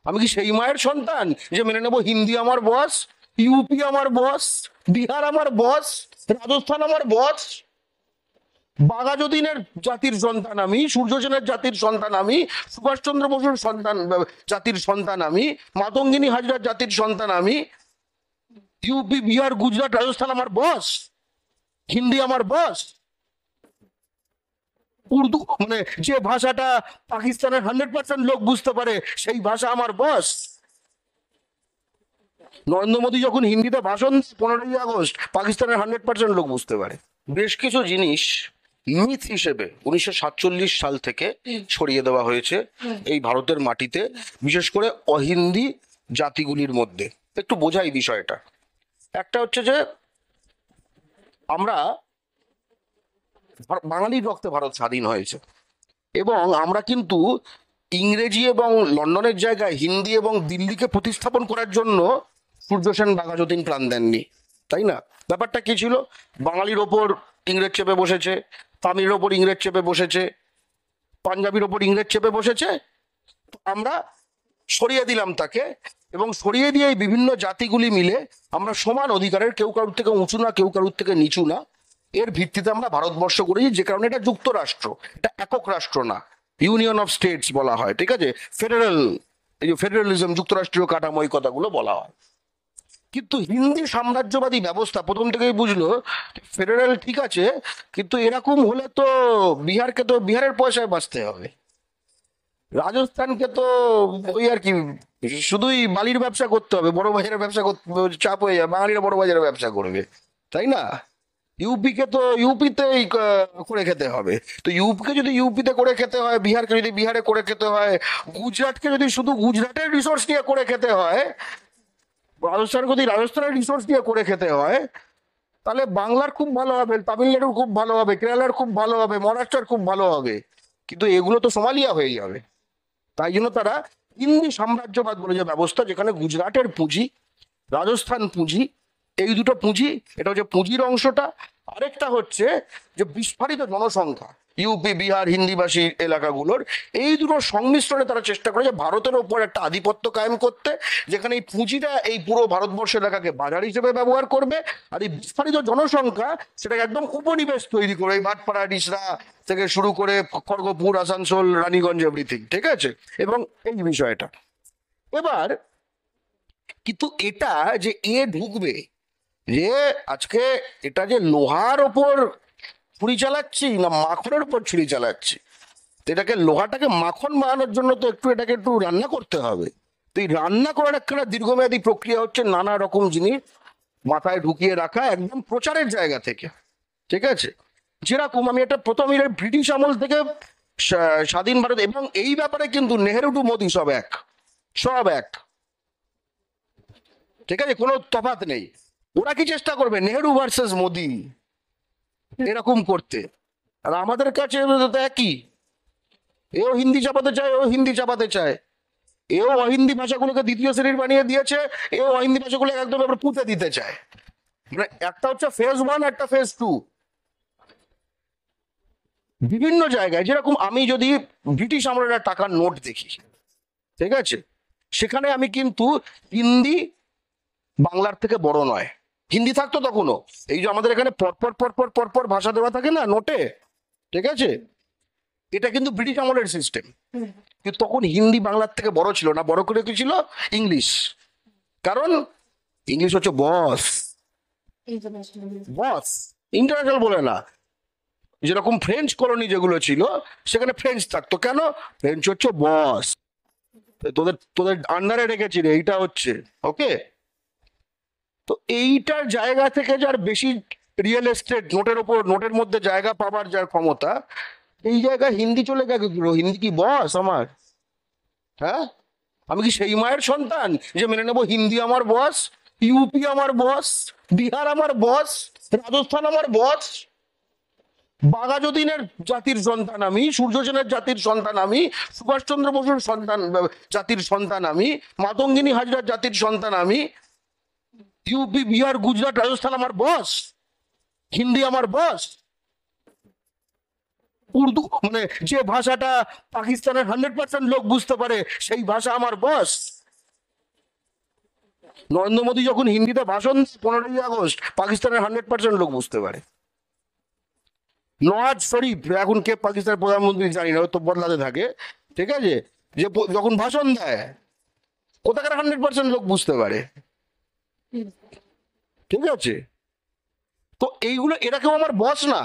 আমি কি সেই মায়ের সন্তান যে মেনে নেবো হিন্দি আমার বস, ইউপি আমার বস, বিহার আমার বস, রাজস্থান আমার বস? বাঘাযতীনের জাতির সন্তান আমি, সূর্য সেনের জাতির সন্তান আমি, সুভাষচন্দ্র বসুর সন্তান জাতির সন্তান আমি, মাতঙ্গিনী হাজরার জাতির সন্তান আমি। ইউপি, বিহার, গুজরাট, রাজস্থান আমার বস, হিন্দি আমার বস। উর্দু মানে যে ভাষাটা পাকিস্তানের 100% লোক বুঝতে পারে সেই ভাষা আমার বস। নরেন্দ্র মোদী যখন হিন্দিতে ভাষণ দেয় 15ই আগস্ট, পাকিস্তানের 100% লোক বুঝতে পারে। বেশ কিছু জিনিস মিথ হিসেবে 1947 সাল থেকে ছড়িয়ে দেওয়া হয়েছে এই ভারতের মাটিতে, বিশেষ করে অহিন্দি জাতিগুলির মধ্যে। একটু বোঝাই বিষয়টা। একটা হচ্ছে যে আমরা বাঙালির রক্তে ভারত স্বাধীন হয়েছে, এবং আমরা কিন্তু ইংরেজি এবং লন্ডনের জায়গায় হিন্দি এবং দিল্লিকে প্রতিস্থাপন করার জন্য সূর্য সেন বাঘাযতীন প্রাণ দেননি, তাই না? ব্যাপারটা কি ছিল? বাঙালির ওপর ইংরেজ চেপে বসেছে, তামিলের ওপর ইংরেজ চেপে বসেছে, পাঞ্জাবির ওপর ইংরেজ চেপে বসেছে, তো আমরা সরিয়ে দিলাম তাকে, এবং সরিয়ে দিয়ে এই বিভিন্ন জাতিগুলি মিলে আমরা সমান অধিকারের, কেউ কারোর থেকে উঁচু না, কেউ কারোর থেকে নিচু না, এর ভিত্তিতে আমরা ভারতবর্ষ করেছি। যে কারণে এটা যুক্তরাষ্ট্র, এটা একক রাষ্ট্র না, ইউনিয়ন অফ স্টেটস বলা হয়, ঠিক আছে? ফেডারেল, এই যে ফেডারেলিজম, যুক্তরাষ্ট্রীয় কাঠামো, এই কথাগুলো বলা হয়। কিন্তু হিন্দি সাম্রাজ্যবাদী ব্যবস্থা প্রথম থেকেই বুঝলো ফেডারেল ঠিক আছে, কিন্তু এরকম হলে তো বিহারকে তো বিহারের পয়সায় বাঁচতে হবে, রাজস্থানকে তো ওই আর কি শুধুই বালির ব্যবসা করতে হবে, বড় বাজারের ব্যবসা করতে চাপ হয়ে যাবে, বাঙালিরা বড় বাজারের ব্যবসা করবে, তাই না? ইউপিকে তো ইউপিতেই করে খেতে হবে। তো ইউপিকে যদি ইউপিতে করে খেতে হয়, বিহারকে যদি বিহারে করে খেতে হয়, গুজরাটকে যদি শুধু গুজরাটের রিসোর্স নিয়ে করে খেতে হয়, রাজস্থানকে যদি রাজস্থানের রিসোর্স নিয়ে করে খেতে হয়, তাহলে বাংলার খুব ভালো হবে, তামিলনাড়ুর খুব ভালো হবে, কেরালার খুব ভালো হবে, মহারাষ্ট্রের খুব ভালো হবে, কিন্তু এগুলো তো সোমালিয়া হয়ে যাবে। তাই জন্য তারা হিন্দি সাম্রাজ্যবাদ বলে যে ব্যবস্থা, যেখানে গুজরাটের পুঁজি, রাজস্থান পুঁজি, এই দুটো পুঁজি, এটা হচ্ছে পুঁজির অংশটা। আরেকটা হচ্ছে যে বিস্ফারিত জনসংখ্যা, ইউপি, বিহার, হিন্দিভাষী এলাকাগুলোর, এই দুটো সংমিশ্রণে তারা চেষ্টা করে যে ভারতের ওপর একটা আধিপত্য কায়েম করতে, যেখানে এই পুঁজিটা এই পুরো ভারতবর্ষ এলাকাকে বাজার হিসেবে ব্যবহার করবে, আর এই বিস্ফারিত জনসংখ্যা সেটাকে একদম উপনিবেশ তৈরি করে, এই ভাটপাড়া, ডিসরা থেকে শুরু করে খড়গপুর, আসানসোল, রানীগঞ্জ, এভরিথিং, ঠিক আছে? এবং এই বিষয়টা এবার, কিন্তু এটা যে ঢুকবে, যে আজকে এটা যে লোহার ওপর ছুরি চালাচ্ছি না মাখনের উপর ছুরি চালাচ্ছি, তো এটাকে লোহাটাকে মাখন বানানোর জন্য তো এটাকে একটু রান্না করতে হবে। তো এই রান্না করার একটা দীর্ঘমেয়াদী প্রক্রিয়া হচ্ছে নানা রকম জিনিস মাথায় ঢুকিয়ে রাখা, একদম প্রচারের জায়গা থেকে, ঠিক আছে? যেরকম আমি এটা প্রথম ব্রিটিশ আমল থেকে স্বাধীন ভারত, এবং এই ব্যাপারে কিন্তু নেহেরু টু মোদি সব এক, সব এক, ঠিক আছে? কোনো তফাৎ নেই। ওরা কি চেষ্টা করবে নেহেরু ভার্সেস মোদি এরকম করতে, আর আমাদের কাছে তো একই, এও হিন্দি চাপাতে চায়, ও হিন্দি চাপাতে চায়, এও অহিন্দি ভাষাগুলোকে দ্বিতীয় শ্রেণীর বানিয়ে দিয়েছে, এও অহিন্দি ভাষাগুলোকে একদম এবার পুঁতে দিতে চায়। মানে একটা হচ্ছে ফেজ 1, একটা ফেজ 2। বিভিন্ন জায়গায় যেরকম আমি যদি ব্রিটিশ আমলের টাকার নোট দেখি, ঠিক আছে, সেখানে আমি কিন্তু হিন্দি বাংলার থেকে বড় নয়। হিন্দি থাকতো তখনও, এই যে আমাদের এখানে পরপর পরপর পরপর ভাষা দেওয়া থাকে না নোটে, ঠিক আছে, এটা কিন্তু ব্রিটিশ আমলের সিস্টেম। কিন্তু তখন হিন্দি বাংলার থেকে বড় ছিল না, বড় করে কি ছিল? ইংলিশ। কারণ ইংলিশ হচ্ছে বস, বস, ইন্টারন্যাশনাল বলে না। যেরকম ফ্রেঞ্চ কলোনি যেগুলো ছিল, সেখানে ফ্রেঞ্চ থাকতো, কেন? ফ্রেঞ্চ হচ্ছে বস, তোদের তোদের আন্ডারে রেখেছি রে, এইটা হচ্ছে ওকে। তো এইটার জায়গা থেকে যার বেশি রিয়েল এস্টেট, নোটের ওপর, নোটের মধ্যে জায়গা পাবার যার ক্ষমতা, এই জায়গায় হিন্দি চলে গেল। হিন্দি কি বস আমার? হ্যাঁ, আমি কি সেই মায়ের সন্তান যে মেনে নেবো হিন্দি আমার বস, ইউপি আমার বস, বিহার আমার বস, রাজস্থান আমার বস? বাঘাযতীনের জাতির সন্তান আমি, সূর্য সেনের জাতির সন্তান আমি, সুভাষচন্দ্র বসুর সন্তান জাতির সন্তান আমি, মাতঙ্গিনী হাজরার জাতির সন্তান আমি। ইউপি, বিহার, গুজরাট, রাজস্থান আমার বস, হিন্দি আমার বস? উর্দু মানে যে ভাষাটা পাকিস্তানের 100% লোক বুঝতে পারে সেই ভাষা আমার বস। নরেন্দ্র মোদী যখন হিন্দিতে ভাষণ 15ই আগস্ট, পাকিস্তানের 100% লোক বুঝতে পারে। নওয়াজ শরীফ, এখন কে পাকিস্তানের প্রধানমন্ত্রী জানি না, তো বদলাতে থাকে, ঠিক আছে, যে যখন ভাষণ দেয় কোথাকার 100% লোক বুঝতে পারে, ঠিক আছে। তো এইগুলো, এরা কেউ আমার বস না।